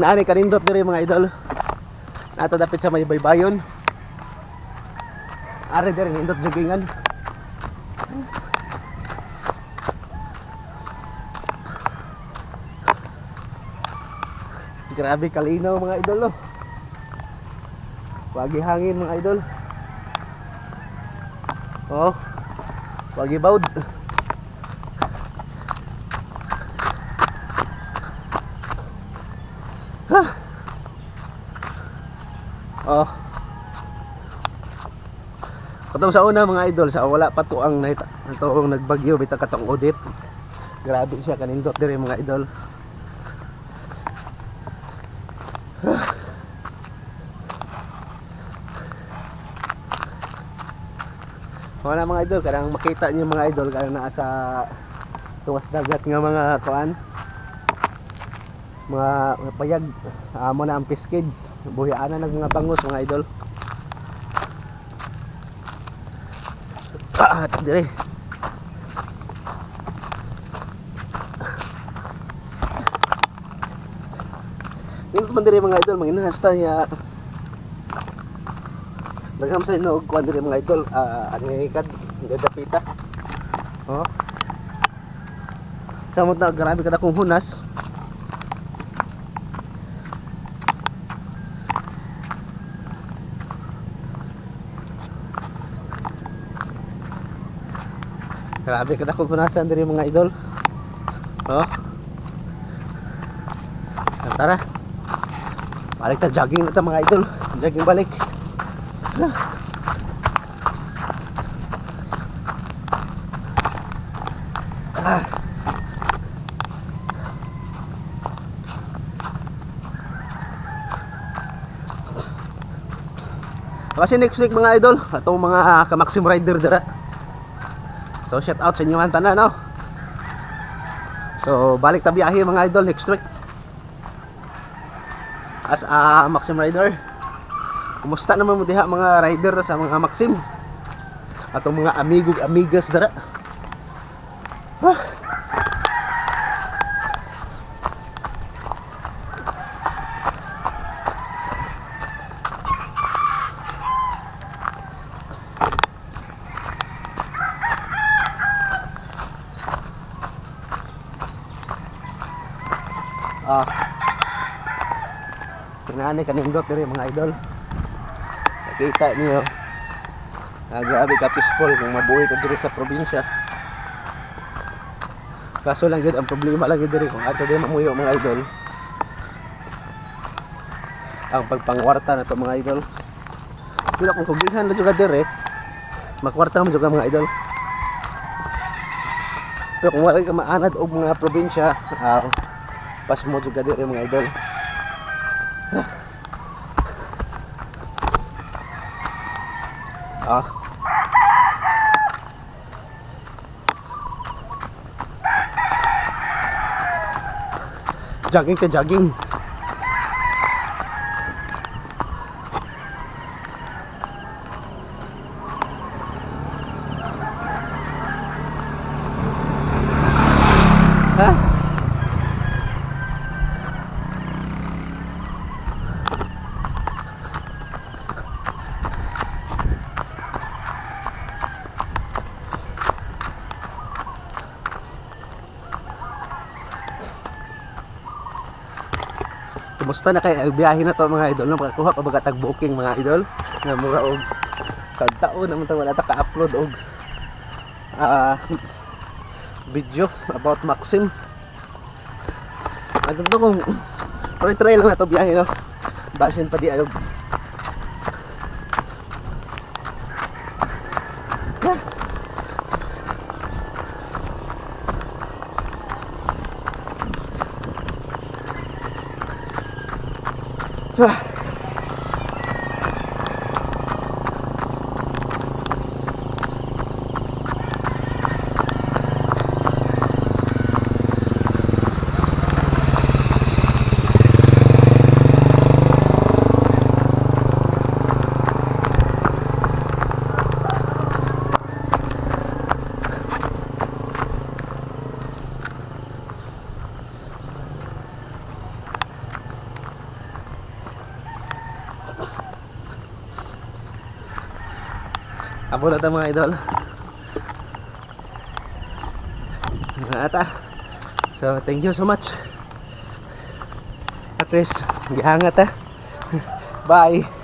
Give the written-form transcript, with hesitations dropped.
Naani kanindot diri mga idol. Nato dapit sa may baybayon. Are diri nindot jogingan. Grabe kalinaw mga idol oh. Wagi hangin mga idol. Oh. Wagi baud. Oh. Katong sa una mga idol, sa wala pa to ang nagbagyo bitaw katong audit. Grabe siya kanindot diri mga idol. Wala mga idol, kadang makita niyo mga idol kadang naa sa tuwas dagat nga mga kuan. Mga payag amo na ang piskids, buhian na ng mga bangus mga idol. Dire. Dito man dire mga idol, manginhasta ya. Dagham sa inog kuan dire mga idol, anihikad, dadapita. Oh. Samot na grabe kada kong hunas. Grabe kada kong hunasan dire mga idol. Oh. Tara. Balik ta jogging na ta mga idol. Jogging balik. Kasi next week mga idol, atong mga ka-Maxim rider dira. So shout out sa inyo ang tanan no. So balik ta biyahe mga idol next week. As a Maxim rider. Kumusta naman mo diha mga rider sa mga Maxim? Atong mga amigas dara. Tinani kanindot diri mga idol. Nakita niyo. Grabe ka peaceful kung mabuhay ka diri sa probinsya. Kaso lang gid ang problema lang gid diri kung ato di mamuyo mga idol. Ang pagpangwarta na to mga idol. Pero kung kugihan na juga diri, makwarta mo juga mga idol. Pero kung wala ka maanad og mga probinsya, pas mo juga diri mga idol. Jogging ka jogging. Kumusta na kay biyahe na to mga idol? No, makakuha pa baga tag booking mga idol. Na mura og kag taon naman ta wala ta ka-upload og video about Maxim. Ano to kung try lang na to biyahe no. Basin pa di ayog. Abo na ta mga idol. Mga ata. So thank you so much. At least gihangat ha. Bye.